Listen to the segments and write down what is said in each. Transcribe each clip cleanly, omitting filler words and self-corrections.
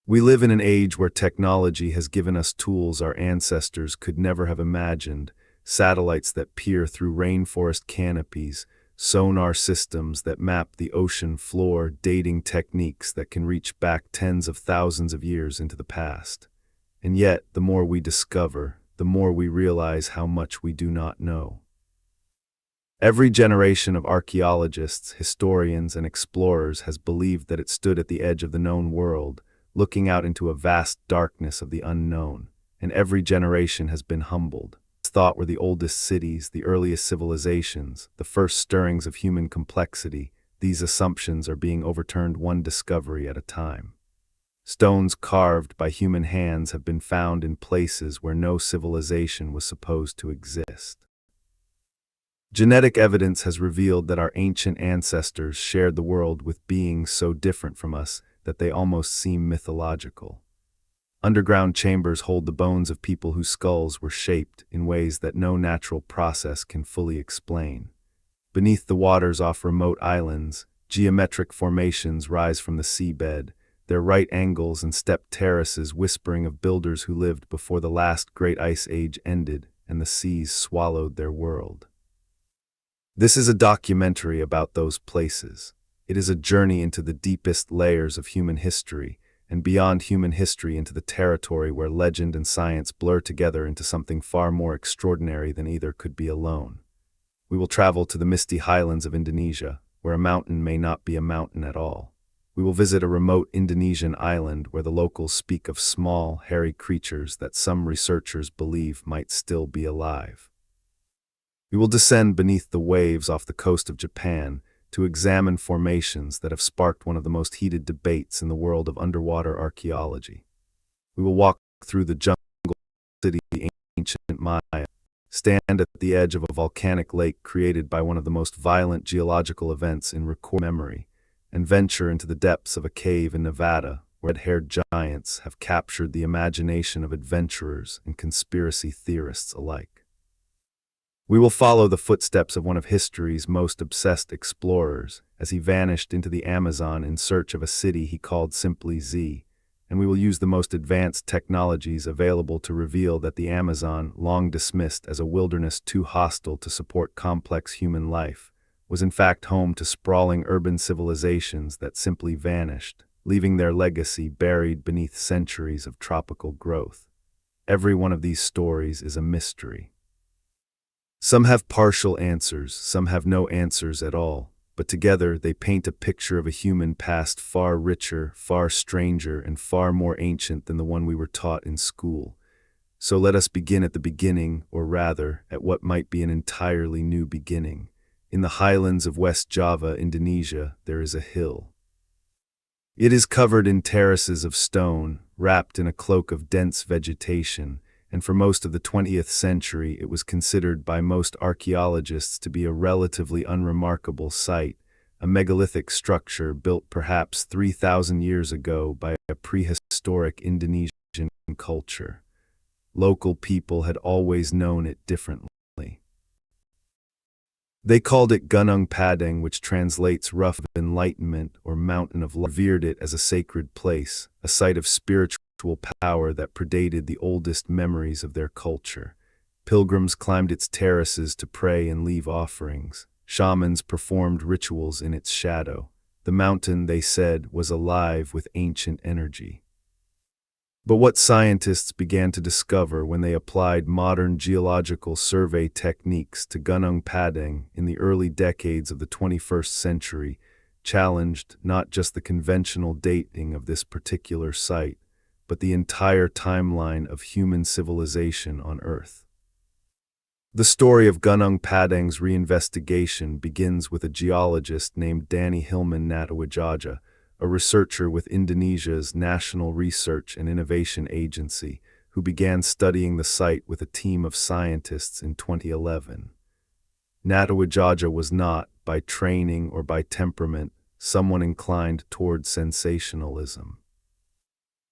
We live in an age where technology has given us tools our ancestors could never have imagined: satellites that peer through rainforest canopies, sonar systems that map the ocean floor, dating techniques that can reach back tens of thousands of years into the past. And yet, the more we discover, the more we realize how much we do not know. Every generation of archaeologists, historians, and explorers has believed that it stood at the edge of the known world, looking out into a vast darkness of the unknown, and every generation has been humbled. Its thought were the oldest cities, the earliest civilizations, the first stirrings of human complexity. These assumptions are being overturned one discovery at a time. Stones carved by human hands have been found in places where no civilization was supposed to exist. Genetic evidence has revealed that our ancient ancestors shared the world with beings so different from us that they almost seem mythological. Underground chambers hold the bones of people whose skulls were shaped in ways that no natural process can fully explain. Beneath the waters off remote islands, geometric formations rise from the seabed, their right angles and stepped terraces whispering of builders who lived before the last great ice age ended and the seas swallowed their world. This is a documentary about those places. It is a journey into the deepest layers of human history, and beyond human history into the territory where legend and science blur together into something far more extraordinary than either could be alone. We will travel to the misty highlands of Indonesia, where a mountain may not be a mountain at all. We will visit a remote Indonesian island where the locals speak of small, hairy creatures that some researchers believe might still be alive. We will descend beneath the waves off the coast of Japan to examine formations that have sparked one of the most heated debates in the world of underwater archaeology. We will walk through the jungle city of ancient Maya, stand at the edge of a volcanic lake created by one of the most violent geological events in recorded memory, and venture into the depths of a cave in Nevada where red-haired giants have captured the imagination of adventurers and conspiracy theorists alike. We will follow the footsteps of one of history's most obsessed explorers as he vanished into the Amazon in search of a city he called simply Z, and we will use the most advanced technologies available to reveal that the Amazon, long dismissed as a wilderness too hostile to support complex human life, was in fact home to sprawling urban civilizations that simply vanished, leaving their legacy buried beneath centuries of tropical growth. Every one of these stories is a mystery. Some have partial answers, some have no answers at all, but together they paint a picture of a human past far richer, far stranger, and far more ancient than the one we were taught in school. So let us begin at the beginning, or rather, at what might be an entirely new beginning. In the highlands of West Java, Indonesia, there is a hill. It is covered in terraces of stone, wrapped in a cloak of dense vegetation, and for most of the 20th century it was considered by most archaeologists to be a relatively unremarkable site, a megalithic structure built perhaps 3,000 years ago by a prehistoric Indonesian culture. Local people had always known it differently. They called it Gunung Padang, which translates rough enlightenment or mountain of light, revered it as a sacred place, a site of spiritual power that predated the oldest memories of their culture. Pilgrims climbed its terraces to pray and leave offerings. Shamans performed rituals in its shadow. The mountain, they said, was alive with ancient energy. But what scientists began to discover when they applied modern geological survey techniques to Gunung Padang in the early decades of the 21st century challenged not just the conventional dating of this particular site, but the entire timeline of human civilization on Earth. The story of Gunung Padang's reinvestigation begins with a geologist named Danny Hillman Natawidjaja, a researcher with Indonesia's National Research and Innovation Agency, who began studying the site with a team of scientists in 2011. Natawidjaja was not, by training or by temperament, someone inclined toward sensationalism.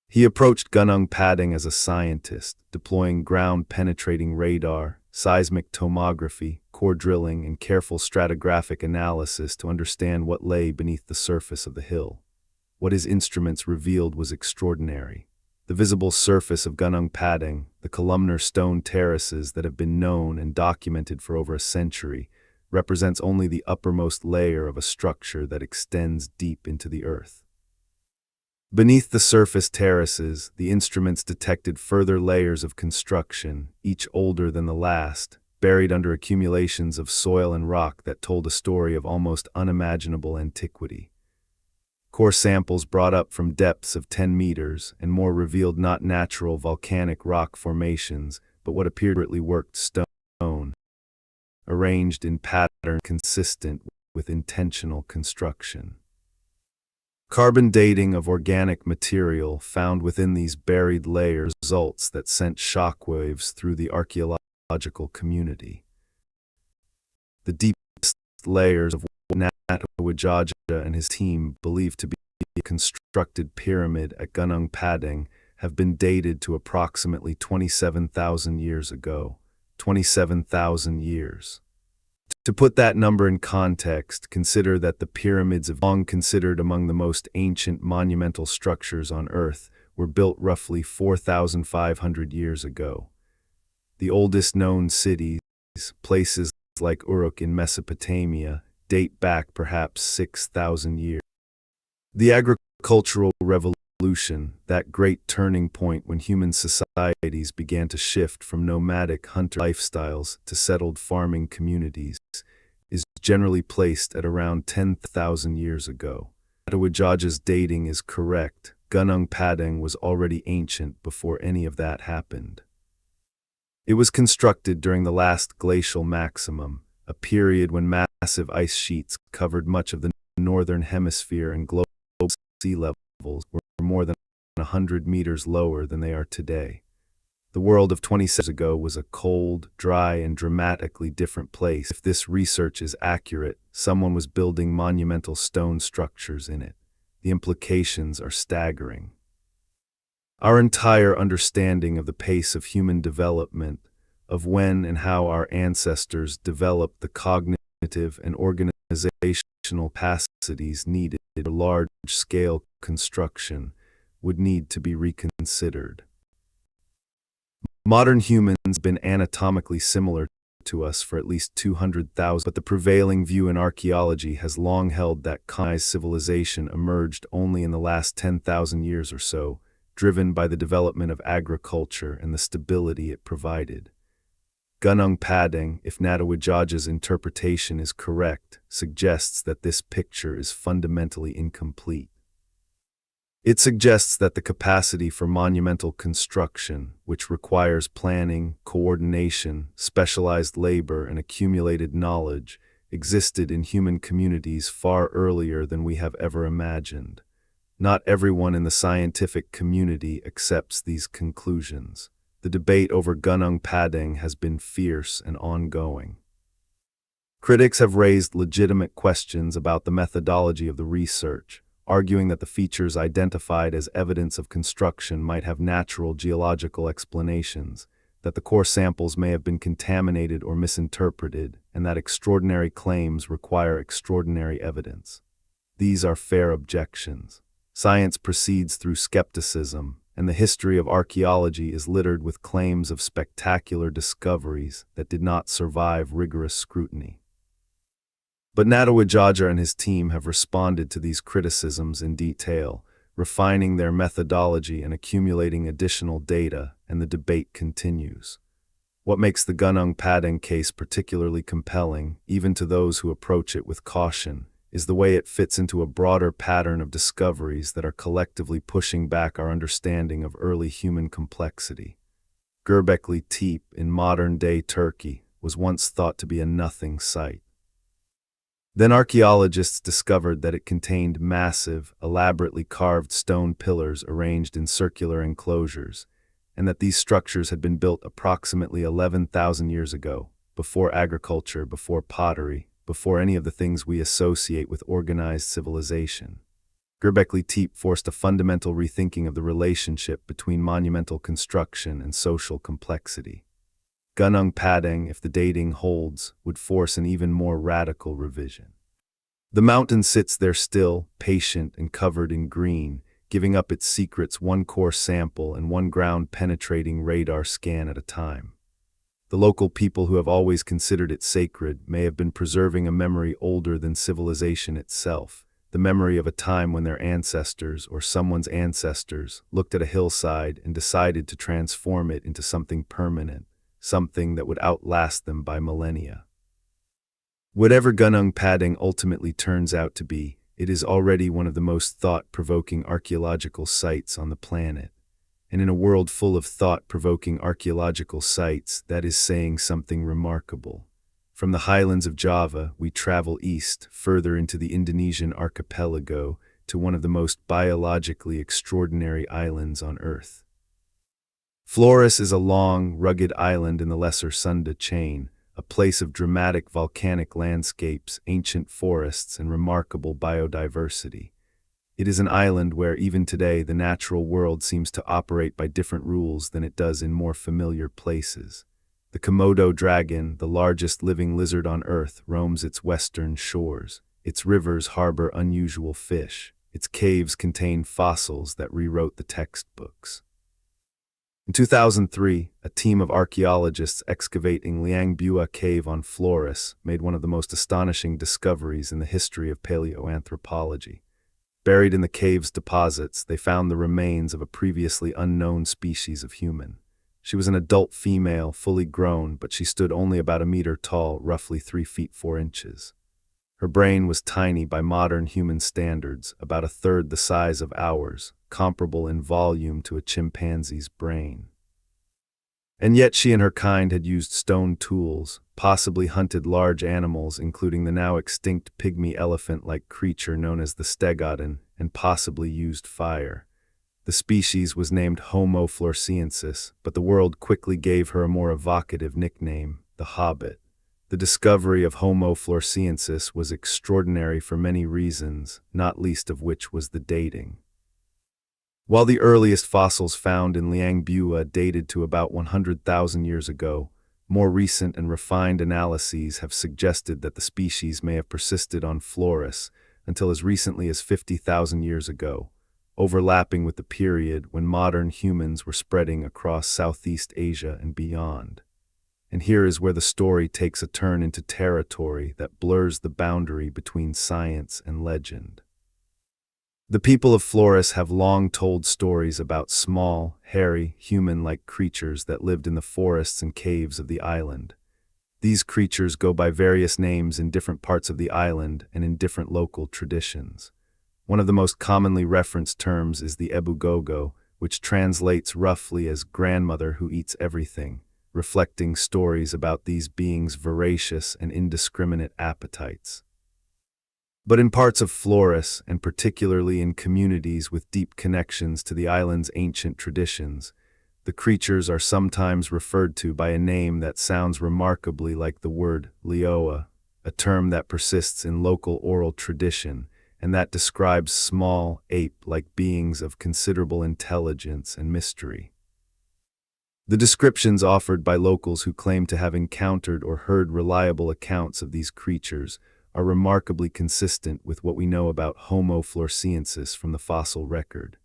He approached Gunung Padang as a scientist, deploying ground-penetrating radar, seismic tomography, core drilling, and careful stratigraphic analysis to understand what lay beneath the surface of the hill. what his instruments revealed was extraordinary. The visible surface of Gunung Padang, the columnar stone terraces that have been known and documented for over a century, represents only the uppermost layer of a structure that extends deep into the earth. Beneath the surface terraces, the instruments detected further layers of construction, each older than the last, buried under accumulations of soil and rock that told a story of almost unimaginable antiquity. Core samples brought up from depths of 10 meters and more revealed not natural volcanic rock formations, but what appeared to be worked stone, arranged in pattern consistent with intentional construction. Carbon dating of organic material found within these buried layers results that sent shockwaves through the archaeological community. The deepest layers of what Hypogeum and his team believe to be a constructed pyramid at Gunung Padang have been dated to approximately 27,000 years ago. 27,000 years. To put that number in context, consider that the pyramids, of long considered among the most ancient monumental structures on Earth, were built roughly 4,500 years ago. The oldest known cities, places like Uruk in Mesopotamia, date back perhaps 6,000 years. The agricultural revolution, that great turning point when human societies began to shift from nomadic hunter lifestyles to settled farming communities, is generally placed at around 10,000 years ago. Hypogeum's dating is correct. Gunung Padang was already ancient before any of that happened. It was constructed during the last glacial maximum, a period when massive ice sheets covered much of the northern hemisphere and global sea levels were more than 100 meters lower than they are today. The world of 20 years ago was a cold, dry, and dramatically different place. If this research is accurate, someone was building monumental stone structures in it. The implications are staggering. Our entire understanding of the pace of human development, of when and how our ancestors developed the cognitive and organizational capacities needed for large-scale construction, would need to be reconsidered. Modern humans have been anatomically similar to us for at least 200,000, but the prevailing view in archaeology has long held that colonized civilization emerged only in the last 10,000 years or so, driven by the development of agriculture and the stability it provided. Gunung Padang, if Hypogeum's interpretation is correct, suggests that this picture is fundamentally incomplete. It suggests that the capacity for monumental construction, which requires planning, coordination, specialized labor, and accumulated knowledge, existed in human communities far earlier than we have ever imagined. Not everyone in the scientific community accepts these conclusions. The debate over Gunung Padang has been fierce and ongoing. Critics have raised legitimate questions about the methodology of the research, arguing that the features identified as evidence of construction might have natural geological explanations, that the core samples may have been contaminated or misinterpreted, and that extraordinary claims require extraordinary evidence. These are fair objections. Science proceeds through skepticism, and the history of archaeology is littered with claims of spectacular discoveries that did not survive rigorous scrutiny. But Hypogeum and his team have responded to these criticisms in detail, refining their methodology and accumulating additional data, and the debate continues. What makes the Gunung Padang case particularly compelling, even to those who approach it with caution, is the way it fits into a broader pattern of discoveries that are collectively pushing back our understanding of early human complexity. Göbekli Tepe in modern-day Turkey was once thought to be a nothing site. Then archaeologists discovered that it contained massive, elaborately carved stone pillars arranged in circular enclosures, and that these structures had been built approximately 11,000 years ago, before agriculture, before pottery, before any of the things we associate with organized civilization. Göbekli Tepe forced a fundamental rethinking of the relationship between monumental construction and social complexity. Gunung Padang, if the dating holds, would force an even more radical revision. The mountain sits there still, patient and covered in green, giving up its secrets one core sample and one ground-penetrating radar scan at a time. The local people who have always considered it sacred may have been preserving a memory older than civilization itself, the memory of a time when their ancestors or someone's ancestors looked at a hillside and decided to transform it into something permanent, something that would outlast them by millennia. Whatever Gunung Padang ultimately turns out to be, it is already one of the most thought-provoking archaeological sites on the planet. And in a world full of thought-provoking archaeological sites, that is saying something remarkable. From the highlands of Java, we travel east, further into the Indonesian archipelago, to one of the most biologically extraordinary islands on Earth. Flores is a long, rugged island in the Lesser Sunda chain, a place of dramatic volcanic landscapes, ancient forests, and remarkable biodiversity. It is an island where, even today, the natural world seems to operate by different rules than it does in more familiar places. The Komodo dragon, the largest living lizard on Earth, roams its western shores. Its rivers harbor unusual fish. Its caves contain fossils that rewrote the textbooks. In 2003, a team of archaeologists excavating Liangbua Cave on Flores made one of the most astonishing discoveries in the history of paleoanthropology. Buried in the cave's deposits, they found the remains of a previously unknown species of human. She was an adult female, fully grown, but she stood only about a meter tall, roughly 3 feet 4 inches. Her brain was tiny by modern human standards, about a third the size of ours, comparable in volume to a chimpanzee's brain. And yet she and her kind had used stone tools, possibly hunted large animals including the now extinct pygmy elephant-like creature known as the stegodon, and possibly used fire. The species was named Homo floresiensis, but the world quickly gave her a more evocative nickname, the Hobbit. The discovery of Homo floresiensis was extraordinary for many reasons, not least of which was the dating. While the earliest fossils found in Liangbua dated to about 100,000 years ago, more recent and refined analyses have suggested that the species may have persisted on Flores until as recently as 50,000 years ago, overlapping with the period when modern humans were spreading across Southeast Asia and beyond. And here is where the story takes a turn into territory that blurs the boundary between science and legend. The people of Flores have long told stories about small, hairy, human-like creatures that lived in the forests and caves of the island. These creatures go by various names in different parts of the island and in different local traditions. One of the most commonly referenced terms is the Ebu Gogo, which translates roughly as grandmother who eats everything, reflecting stories about these beings' voracious and indiscriminate appetites. But in parts of Flores, and particularly in communities with deep connections to the island's ancient traditions, the creatures are sometimes referred to by a name that sounds remarkably like the word Leoa, a term that persists in local oral tradition, and that describes small, ape-like beings of considerable intelligence and mystery. The descriptions offered by locals who claim to have encountered or heard reliable accounts of these creatures are remarkably consistent with what we know about Homo floresiensis from the fossil record.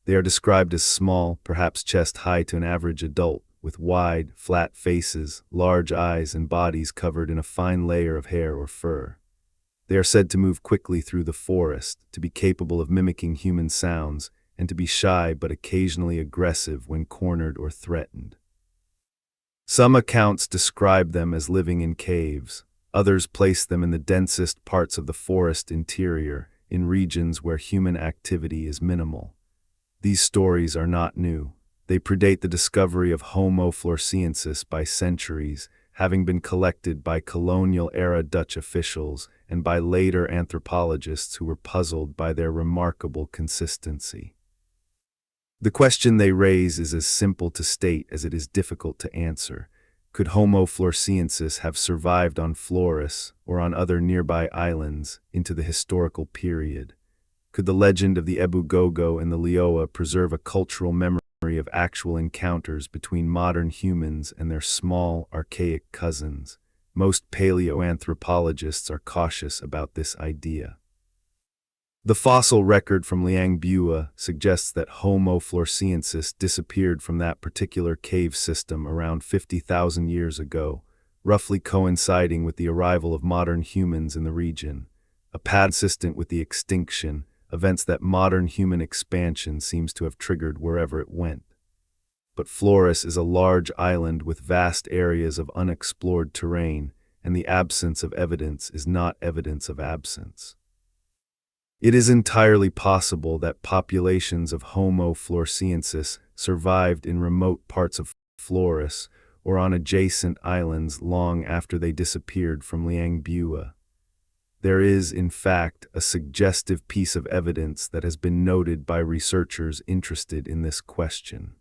They are described as small, perhaps chest-high to an average adult, with wide, flat faces, large eyes, and bodies covered in a fine layer of hair or fur. They are said to move quickly through the forest, to be capable of mimicking human sounds, and to be shy but occasionally aggressive when cornered or threatened. Some accounts describe them as living in caves. Others place them in the densest parts of the forest interior, in regions where human activity is minimal. These stories are not new. They predate the discovery of Homo floresiensis by centuries, having been collected by colonial-era Dutch officials and by later anthropologists who were puzzled by their remarkable consistency. The question they raise is as simple to state as it is difficult to answer. Could Homo floresiensis have survived on Flores or on other nearby islands into the historical period? Could the legend of the Ebu Gogo and the Leoa preserve a cultural memory of actual encounters between modern humans and their small, archaic cousins? most paleoanthropologists are cautious about this idea. The fossil record from Liangbua suggests that Homo floresiensis disappeared from that particular cave system around 50,000 years ago, roughly coinciding with the arrival of modern humans in the region, a pattern consistent with the extinction, events that modern human expansion seems to have triggered wherever it went. But Flores is a large island with vast areas of unexplored terrain, and the absence of evidence is not evidence of absence. It is entirely possible that populations of Homo floresiensis survived in remote parts of Flores or on adjacent islands long after they disappeared from Liangbua. There is, in fact, a suggestive piece of evidence that has been noted by researchers interested in this question.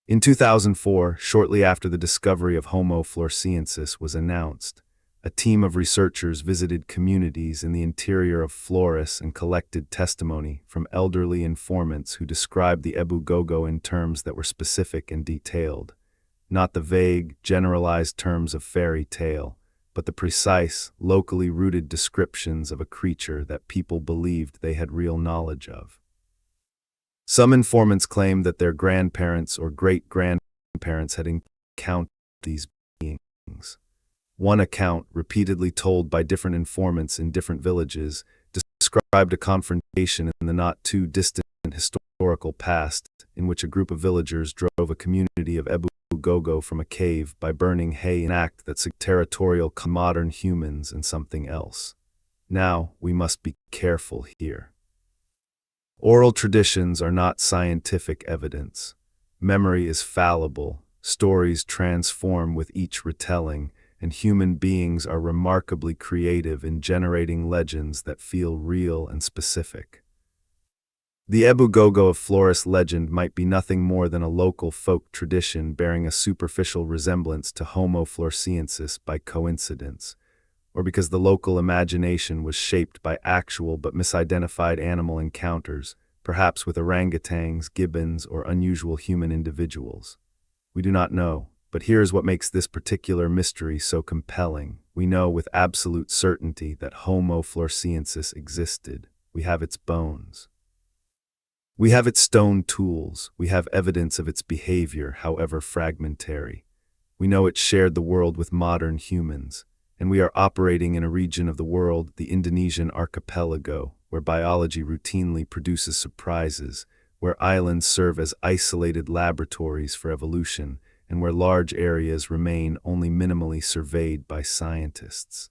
In 2004, shortly after the discovery of Homo floresiensis was announced, a team of researchers visited communities in the interior of Flores and collected testimony from elderly informants who described the Ebu Gogo in terms that were specific and detailed, not the vague, generalized terms of fairy tale, but the precise, locally rooted descriptions of a creature that people believed they had real knowledge of. Some informants claimed that their grandparents or great-grandparents had encountered these beings. One account, repeatedly told by different informants in different villages, described a confrontation in the not-too-distant historical past in which a group of villagers drove a community of Ebu Gogo from a cave by burning hay, an act that suggested territorial modern humans and something else. Now, we must be careful here. Oral traditions are not scientific evidence. Memory is fallible, stories transform with each retelling, and human beings are remarkably creative in generating legends that feel real and specific. The Ebu Gogo of Flores legend might be nothing more than a local folk tradition bearing a superficial resemblance to Homo floresiensis by coincidence, or because the local imagination was shaped by actual but misidentified animal encounters, perhaps with orangutans, gibbons, or unusual human individuals. We do not know, but here is what makes this particular mystery so compelling. We know with absolute certainty that Homo floresiensis existed. We have its bones. We have its stone tools. We have evidence of its behavior, however fragmentary. We know it shared the world with modern humans, and we are operating in a region of the world, the Indonesian archipelago, where biology routinely produces surprises, where islands serve as isolated laboratories for evolution, and where large areas remain only minimally surveyed by scientists.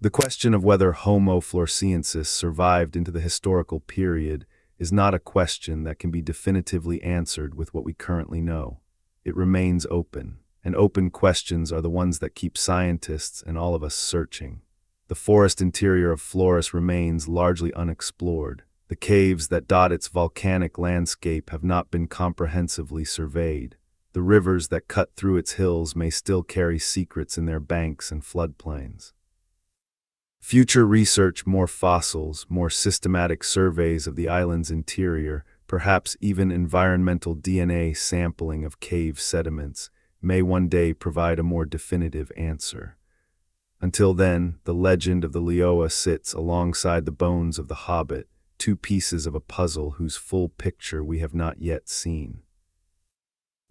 The question of whether Homo floresiensis survived into the historical period is not a question that can be definitively answered with what we currently know. It remains open, and open questions are the ones that keep scientists and all of us searching. The forest interior of Flores remains largely unexplored. The caves that dot its volcanic landscape have not been comprehensively surveyed. The rivers that cut through its hills may still carry secrets in their banks and floodplains. Future research, more fossils, more systematic surveys of the island's interior, perhaps even environmental DNA sampling of cave sediments, may one day provide a more definitive answer. Until then, the legend of the Lioa sits alongside the bones of the Hobbit, two pieces of a puzzle whose full picture we have not yet seen.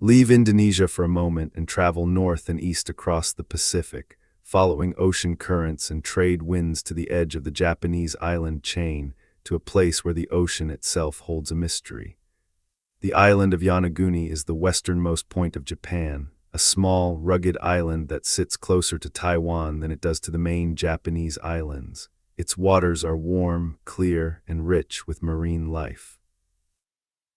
Leave Indonesia for a moment and travel north and east across the Pacific, following ocean currents and trade winds to the edge of the Japanese island chain, to a place where the ocean itself holds a mystery. The island of Yonaguni is the westernmost point of Japan, a small, rugged island that sits closer to Taiwan than it does to the main Japanese islands. Its waters are warm, clear, and rich with marine life.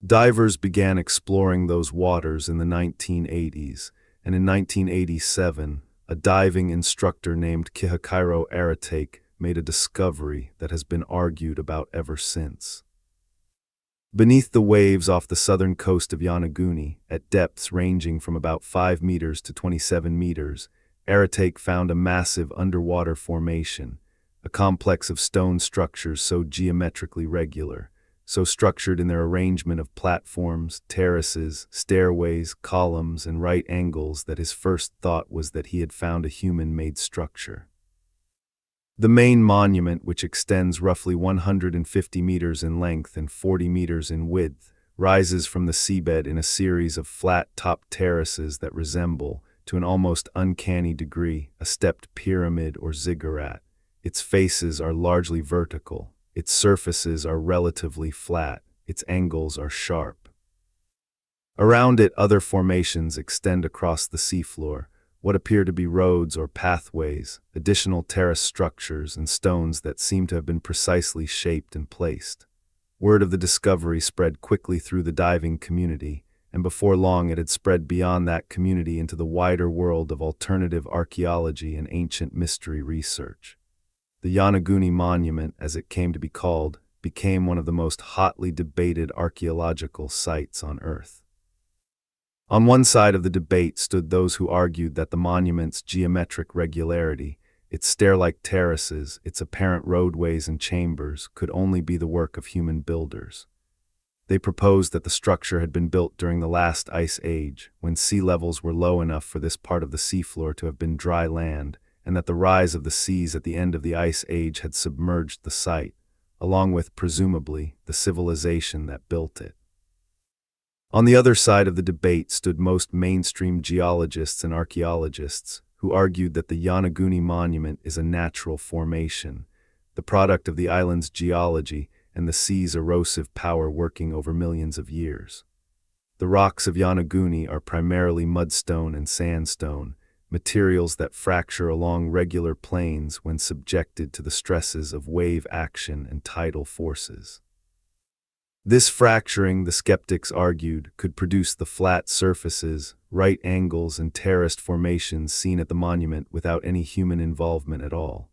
Divers began exploring those waters in the 1980s, and in 1987, a diving instructor named Kihakairo Aratake made a discovery that has been argued about ever since. Beneath the waves off the southern coast of Yonaguni, at depths ranging from about 5 meters to 27 meters, Aratake found a massive underwater formation, a complex of stone structures so geometrically regular, so structured in their arrangement of platforms, terraces, stairways, columns, and right angles that his first thought was that he had found a human-made structure. The main monument, which extends roughly 150 meters in length and 40 meters in width, rises from the seabed in a series of flat-topped terraces that resemble, to an almost uncanny degree, a stepped pyramid or ziggurat. Its faces are largely vertical, its surfaces are relatively flat, its angles are sharp. Around it, other formations extend across the seafloor, what appear to be roads or pathways, additional terrace structures and stones that seem to have been precisely shaped and placed. Word of the discovery spread quickly through the diving community, and before long it had spread beyond that community into the wider world of alternative archaeology and ancient mystery research. The Yonaguni Monument, as it came to be called, became one of the most hotly debated archaeological sites on Earth. On one side of the debate stood those who argued that the monument's geometric regularity, its stair-like terraces, its apparent roadways and chambers, could only be the work of human builders. They proposed that the structure had been built during the last ice age, when sea levels were low enough for this part of the seafloor to have been dry land, and that the rise of the seas at the end of the ice age had submerged the site, along with, presumably, the civilization that built it. On the other side of the debate stood most mainstream geologists and archaeologists, who argued that the Yonaguni Monument is a natural formation, the product of the island's geology and the sea's erosive power working over millions of years. The rocks of Yonaguni are primarily mudstone and sandstone, materials that fracture along regular planes when subjected to the stresses of wave action and tidal forces. This fracturing, the skeptics argued, could produce the flat surfaces, right angles, and terraced formations seen at the monument without any human involvement at all.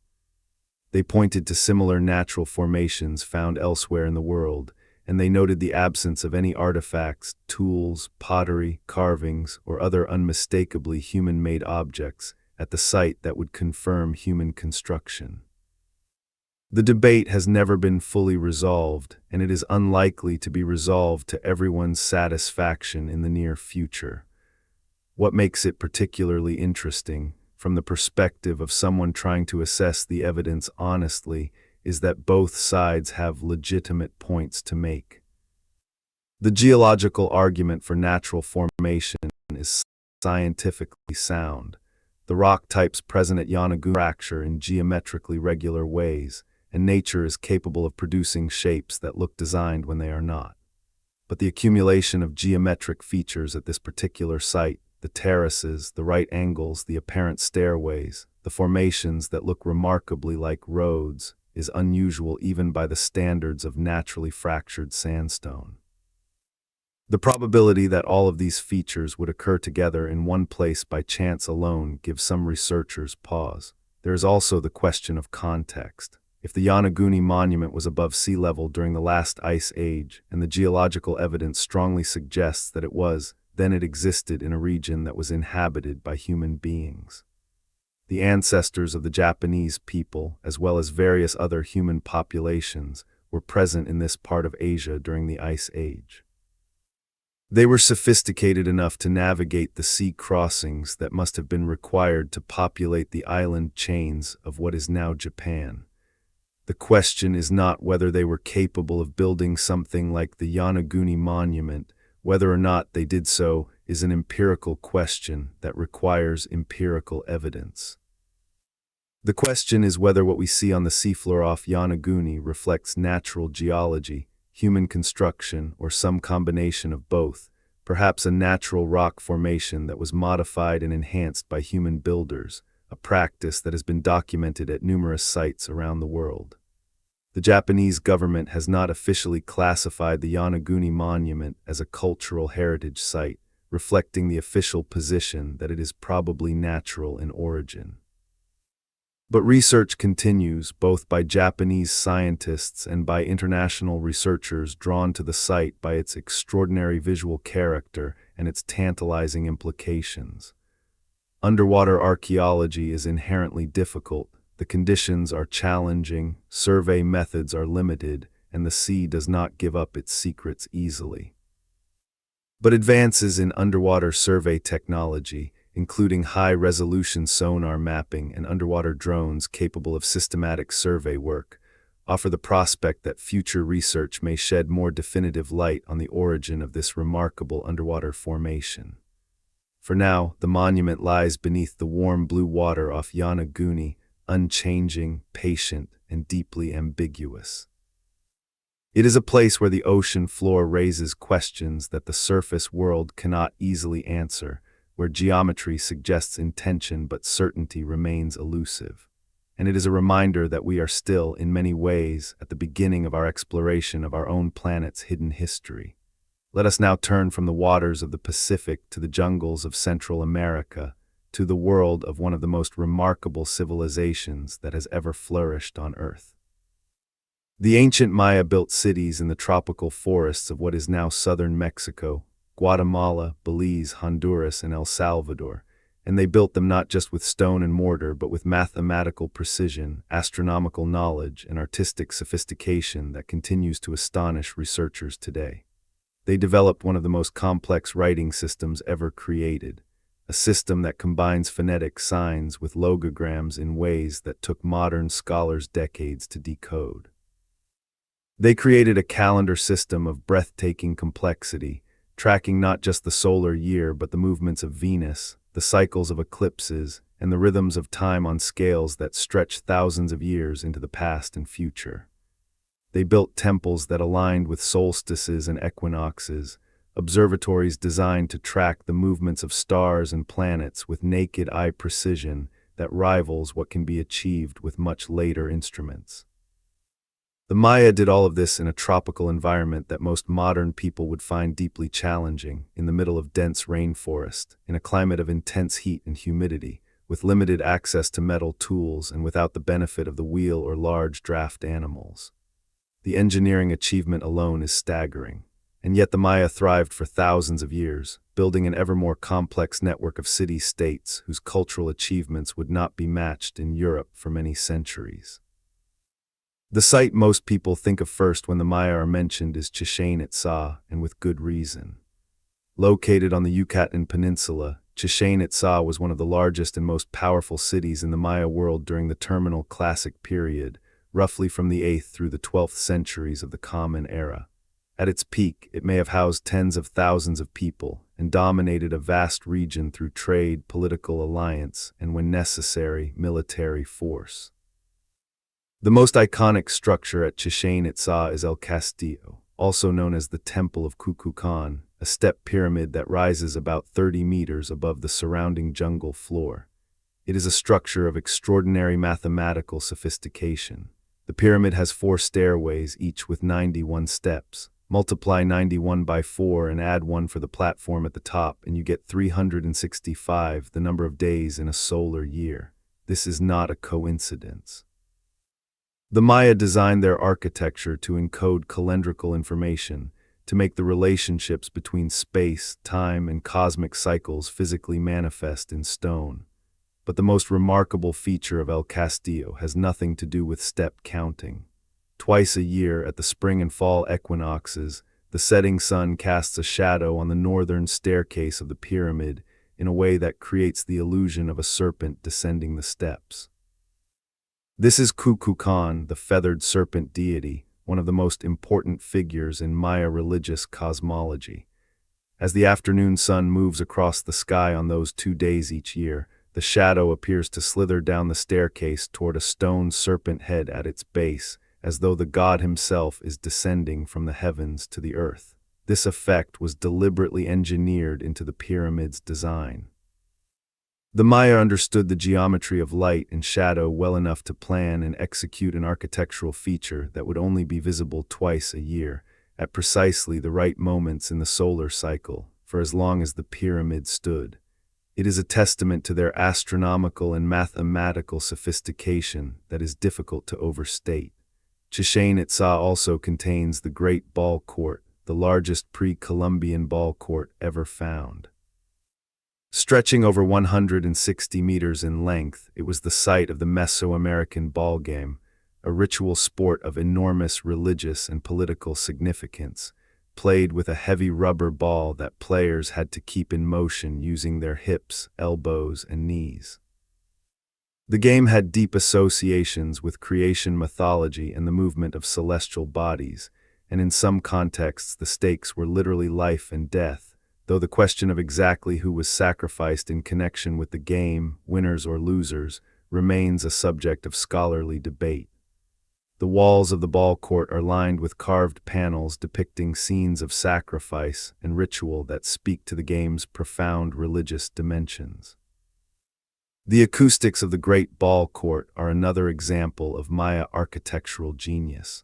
They pointed to similar natural formations found elsewhere in the world, and they noted the absence of any artifacts, tools, pottery, carvings, or other unmistakably human-made objects at the site that would confirm human construction. The debate has never been fully resolved, and it is unlikely to be resolved to everyone's satisfaction in the near future. What makes it particularly interesting, from the perspective of someone trying to assess the evidence honestly, is that both sides have legitimate points to make. The geological argument for natural formation is scientifically sound. The rock types present at Yonaguni fracture in geometrically regular ways, and nature is capable of producing shapes that look designed when they are not. But the accumulation of geometric features at this particular site, the terraces, the right angles, the apparent stairways, the formations that look remarkably like roads, is unusual even by the standards of naturally fractured sandstone. The probability that all of these features would occur together in one place by chance alone gives some researchers pause. There is also the question of context. If the Yonaguni Monument was above sea level during the last ice age, and the geological evidence strongly suggests that it was, then it existed in a region that was inhabited by human beings. The ancestors of the Japanese people, as well as various other human populations, were present in this part of Asia during the Ice Age. They were sophisticated enough to navigate the sea crossings that must have been required to populate the island chains of what is now Japan. The question is not whether they were capable of building something like the Yonaguni Monument. Whether or not they did so is an empirical question that requires empirical evidence. The question is whether what we see on the seafloor off Yonaguni reflects natural geology, human construction, or some combination of both, perhaps a natural rock formation that was modified and enhanced by human builders, a practice that has been documented at numerous sites around the world. The Japanese government has not officially classified the Yonaguni Monument as a cultural heritage site, reflecting the official position that it is probably natural in origin. But research continues, both by Japanese scientists and by international researchers drawn to the site by its extraordinary visual character and its tantalizing implications. Underwater archaeology is inherently difficult. The conditions are challenging, survey methods are limited, and the sea does not give up its secrets easily. But advances in underwater survey technology, including high-resolution sonar mapping and underwater drones capable of systematic survey work, offer the prospect that future research may shed more definitive light on the origin of this remarkable underwater formation. For now, the monument lies beneath the warm blue water off Yonaguni, unchanging, patient, and deeply ambiguous. It is a place where the ocean floor raises questions that the surface world cannot easily answer, where geometry suggests intention but certainty remains elusive. And it is a reminder that we are still, in many ways, at the beginning of our exploration of our own planet's hidden history. Let us now turn from the waters of the Pacific to the jungles of Central America, to the world of one of the most remarkable civilizations that has ever flourished on Earth. The ancient Maya built cities in the tropical forests of what is now southern Mexico, Guatemala, Belize, Honduras, and El Salvador, and they built them not just with stone and mortar, but with mathematical precision, astronomical knowledge, and artistic sophistication that continues to astonish researchers today. They developed one of the most complex writing systems ever created, a system that combines phonetic signs with logograms in ways that took modern scholars decades to decode. They created a calendar system of breathtaking complexity, tracking not just the solar year but the movements of Venus, the cycles of eclipses, and the rhythms of time on scales that stretch thousands of years into the past and future. They built temples that aligned with solstices and equinoxes, observatories designed to track the movements of stars and planets with naked eye precision that rivals what can be achieved with much later instruments. The Maya did all of this in a tropical environment that most modern people would find deeply challenging, in the middle of dense rainforest, in a climate of intense heat and humidity, with limited access to metal tools and without the benefit of the wheel or large draft animals. The engineering achievement alone is staggering, and yet the Maya thrived for thousands of years, building an ever more complex network of city-states whose cultural achievements would not be matched in Europe for many centuries. The site most people think of first when the Maya are mentioned is Chichén Itzá, and with good reason. Located on the Yucatan Peninsula, Chichén Itzá was one of the largest and most powerful cities in the Maya world during the Terminal Classic period, roughly from the 8th through the 12th centuries of the Common Era. At its peak, it may have housed tens of thousands of people and dominated a vast region through trade, political alliance, and, when necessary, military force. The most iconic structure at Chichén Itzá is El Castillo, also known as the Temple of Kukulkan, a step pyramid that rises about 30 meters above the surrounding jungle floor. It is a structure of extraordinary mathematical sophistication. The pyramid has 4 stairways, each with 91 steps. Multiply 91 by 4 and add 1 for the platform at the top, and you get 365, the number of days in a solar year. This is not a coincidence. The Maya designed their architecture to encode calendrical information, to make the relationships between space, time, and cosmic cycles physically manifest in stone. But the most remarkable feature of El Castillo has nothing to do with step counting. Twice a year, at the spring and fall equinoxes, the setting sun casts a shadow on the northern staircase of the pyramid in a way that creates the illusion of a serpent descending the steps. This is Kukulkan, the feathered serpent deity, one of the most important figures in Maya religious cosmology. As the afternoon sun moves across the sky on those 2 days each year, the shadow appears to slither down the staircase toward a stone serpent head at its base, as though the god himself is descending from the heavens to the earth. This effect was deliberately engineered into the pyramid's design. The Maya understood the geometry of light and shadow well enough to plan and execute an architectural feature that would only be visible twice a year, at precisely the right moments in the solar cycle, for as long as the pyramid stood. It is a testament to their astronomical and mathematical sophistication that is difficult to overstate. Chichén Itzá also contains the Great Ball Court, the largest pre-Columbian ball court ever found. Stretching over 160 meters in length, it was the site of the Mesoamerican ball game, a ritual sport of enormous religious and political significance, played with a heavy rubber ball that players had to keep in motion using their hips, elbows, and knees. The game had deep associations with creation mythology and the movement of celestial bodies, and in some contexts the stakes were literally life and death, though the question of exactly who was sacrificed in connection with the game, winners or losers, remains a subject of scholarly debate. The walls of the ball court are lined with carved panels depicting scenes of sacrifice and ritual that speak to the game's profound religious dimensions. The acoustics of the Great Ball Court are another example of Maya architectural genius.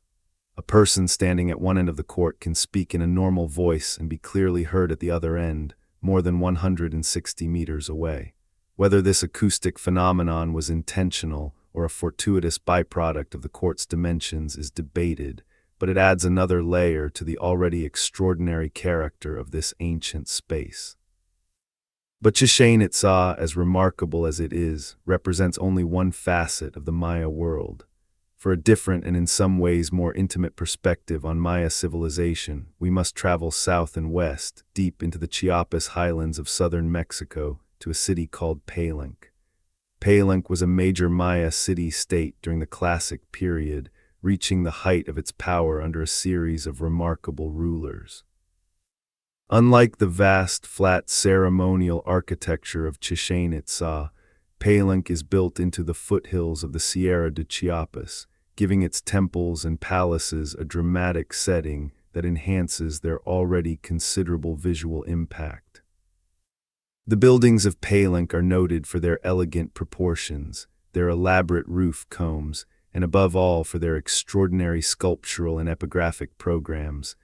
A person standing at one end of the court can speak in a normal voice and be clearly heard at the other end, more than 160 meters away. Whether this acoustic phenomenon was intentional or a fortuitous byproduct of the court's dimensions is debated, but it adds another layer to the already extraordinary character of this ancient space. But Chichén Itzá, as remarkable as it is, represents only one facet of the Maya world. For a different and in some ways more intimate perspective on Maya civilization, we must travel south and west, deep into the Chiapas highlands of southern Mexico, to a city called Palenque. Palenque was a major Maya city-state during the Classic period, reaching the height of its power under a series of remarkable rulers. Unlike the vast, flat ceremonial architecture of Chichén Itzá, Palenque is built into the foothills of the Sierra de Chiapas, giving its temples and palaces a dramatic setting that enhances their already considerable visual impact. The buildings of Palenque are noted for their elegant proportions, their elaborate roof combs, and above all for their extraordinary sculptural and epigraphic programs,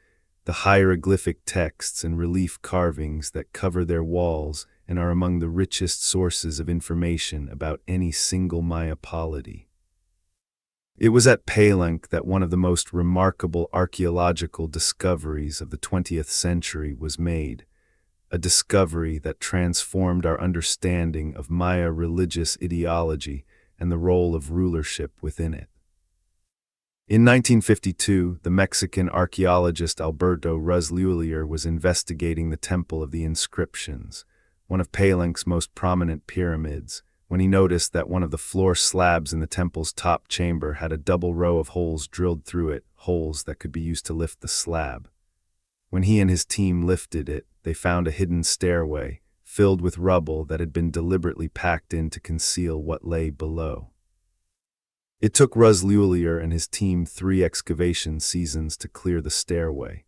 the hieroglyphic texts and relief carvings that cover their walls and are among the richest sources of information about any single Maya polity. It was at Palenque that one of the most remarkable archaeological discoveries of the 20th century was made, a discovery that transformed our understanding of Maya religious ideology and the role of rulership within it. In 1952, the Mexican archaeologist Alberto Ruzliulier was investigating the Temple of the Inscriptions, one of Palenque's most prominent pyramids, when he noticed that one of the floor slabs in the temple's top chamber had a double row of holes drilled through it, holes that could be used to lift the slab. When he and his team lifted it, they found a hidden stairway, filled with rubble that had been deliberately packed in to conceal what lay below. It took Ruzliulier and his team 3 excavation seasons to clear the stairway.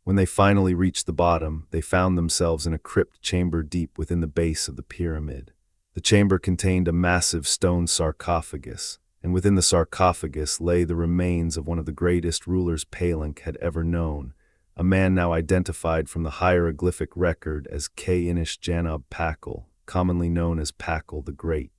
When they finally reached the bottom, they found themselves in a crypt chamber deep within the base of the pyramid. The chamber contained a massive stone sarcophagus, and within the sarcophagus lay the remains of one of the greatest rulers Palenque had ever known, a man now identified from the hieroglyphic record as K-Inish Janab Pakal, commonly known as Pakal the Great.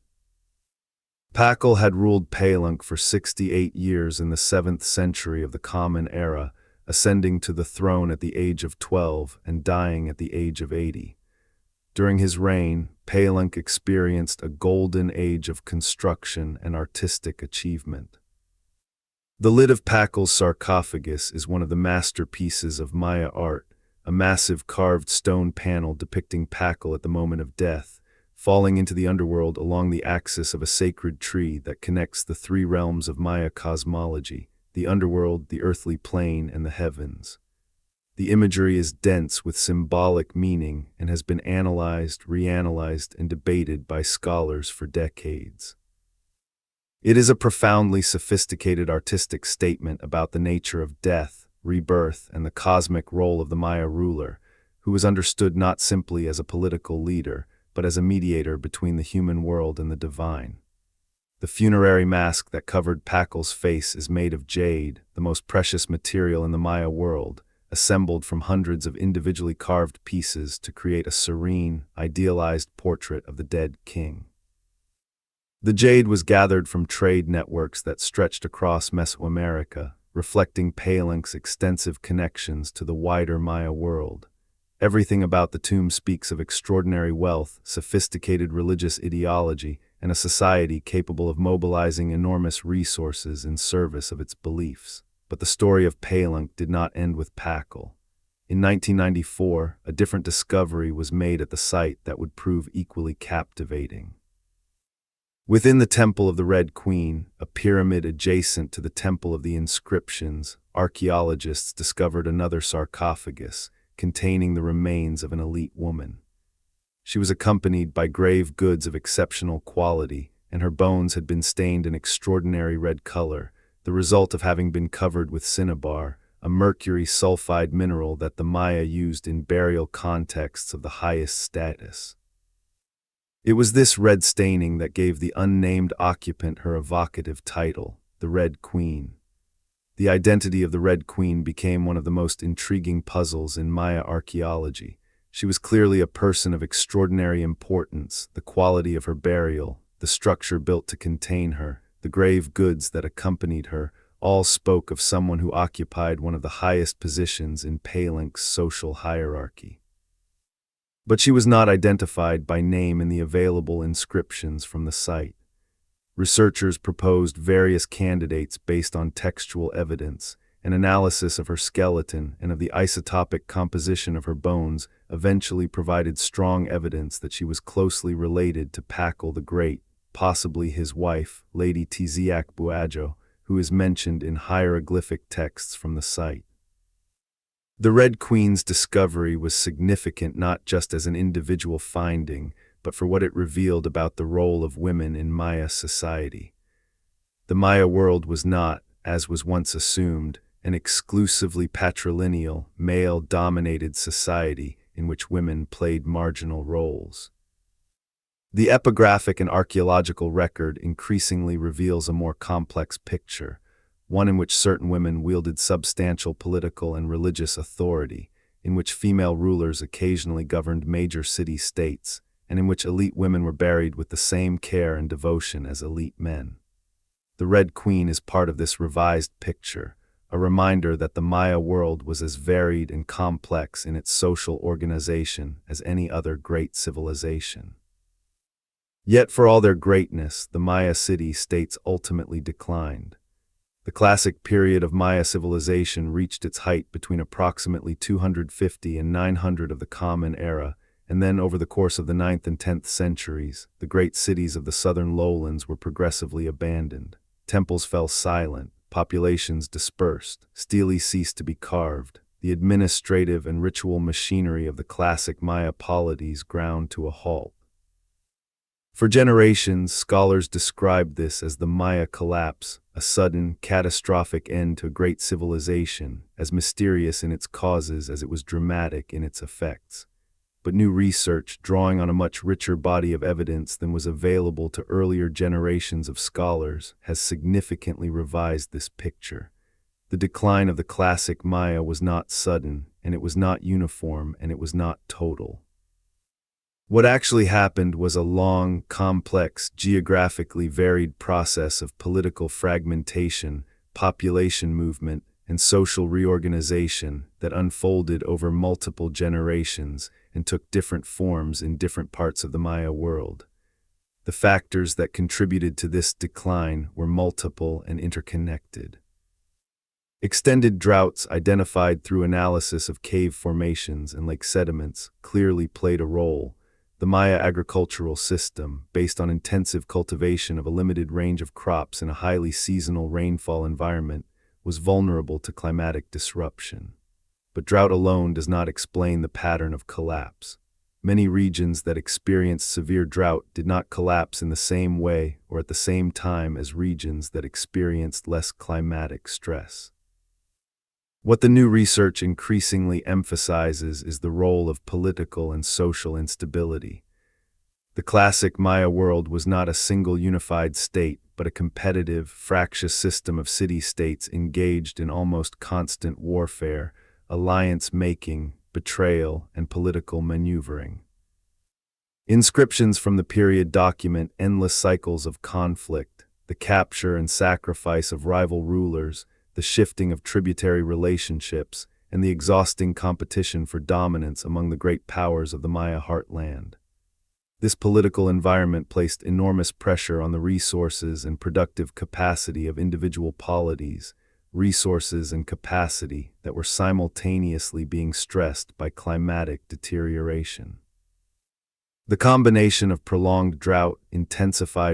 Pakal had ruled Palenque for 68 years in the 7th century of the Common Era, ascending to the throne at the age of 12 and dying at the age of 80. During his reign, Palenque experienced a golden age of construction and artistic achievement. The lid of Pakal's sarcophagus is one of the masterpieces of Maya art, a massive carved stone panel depicting Pakal at the moment of death, falling into the underworld along the axis of a sacred tree that connects the 3 realms of Maya cosmology, the underworld, the earthly plane, and the heavens. The imagery is dense with symbolic meaning and has been analyzed, reanalyzed, and debated by scholars for decades. It is a profoundly sophisticated artistic statement about the nature of death, rebirth, and the cosmic role of the Maya ruler, who was understood not simply as a political leader, but as a mediator between the human world and the divine. The funerary mask that covered Pakal's face is made of jade, the most precious material in the Maya world, assembled from hundreds of individually carved pieces to create a serene, idealized portrait of the dead king. The jade was gathered from trade networks that stretched across Mesoamerica, reflecting Palenque's extensive connections to the wider Maya world. Everything about the tomb speaks of extraordinary wealth, sophisticated religious ideology, and a society capable of mobilizing enormous resources in service of its beliefs. But the story of Palenque did not end with Pakal. In 1994, a different discovery was made at the site that would prove equally captivating. Within the Temple of the Red Queen, a pyramid adjacent to the Temple of the Inscriptions, archaeologists discovered another sarcophagus containing the remains of an elite woman. She was accompanied by grave goods of exceptional quality, and her bones had been stained an extraordinary red color, the result of having been covered with cinnabar, a mercury sulfide mineral that the Maya used in burial contexts of the highest status. It was this red staining that gave the unnamed occupant her evocative title, the Red Queen. The identity of the Red Queen became one of the most intriguing puzzles in Maya archaeology. She was clearly a person of extraordinary importance. The quality of her burial, the structure built to contain her, the grave goods that accompanied her, all spoke of someone who occupied one of the highest positions in Palenque's social hierarchy. But she was not identified by name in the available inscriptions from the site. Researchers proposed various candidates based on textual evidence. An analysis of her skeleton and of the isotopic composition of her bones eventually provided strong evidence that she was closely related to Pakal the Great, possibly his wife, Lady Tiziak Buajo, who is mentioned in hieroglyphic texts from the site. The Red Queen's discovery was significant not just as an individual finding, but for what it revealed about the role of women in Maya society. The Maya world was not, as was once assumed, an exclusively patrilineal, male-dominated society in which women played marginal roles. The epigraphic and archaeological record increasingly reveals a more complex picture, one in which certain women wielded substantial political and religious authority, in which female rulers occasionally governed major city-states, and in which elite women were buried with the same care and devotion as elite men. The Red Queen is part of this revised picture, a reminder that the Maya world was as varied and complex in its social organization as any other great civilization. Yet for all their greatness, the Maya city-states ultimately declined. The classic period of Maya civilization reached its height between approximately 250 and 900 of the Common Era, and then over the course of the 9th and 10th centuries, the great cities of the southern lowlands were progressively abandoned. Temples fell silent, populations dispersed, stele ceased to be carved. The administrative and ritual machinery of the classic Maya polities ground to a halt. For generations, scholars described this as the Maya collapse, a sudden, catastrophic end to a great civilization, as mysterious in its causes as it was dramatic in its effects. But new research, drawing on a much richer body of evidence than was available to earlier generations of scholars, has significantly revised this picture. The decline of the classic Maya was not sudden, and it was not uniform, and it was not total. What actually happened was a long, complex, geographically varied process of political fragmentation, population movement, and social reorganization that unfolded over multiple generations and took different forms in different parts of the Maya world. The factors that contributed to this decline were multiple and interconnected. Extended droughts identified through analysis of cave formations and lake sediments clearly played a role. The Maya agricultural system, based on intensive cultivation of a limited range of crops in a highly seasonal rainfall environment, was vulnerable to climatic disruption. But drought alone does not explain the pattern of collapse. Many regions that experienced severe drought did not collapse in the same way or at the same time as regions that experienced less climatic stress. What the new research increasingly emphasizes is the role of political and social instability. The classic Maya world was not a single unified state, but a competitive, fractious system of city-states engaged in almost constant warfare, alliance-making, betrayal, and political maneuvering. Inscriptions from the period document endless cycles of conflict, the capture and sacrifice of rival rulers, the shifting of tributary relationships, and the exhausting competition for dominance among the great powers of the Maya heartland. This political environment placed enormous pressure on the resources and productive capacity of individual polities, resources and capacity that were simultaneously being stressed by climatic deterioration. The combination of prolonged drought, intensified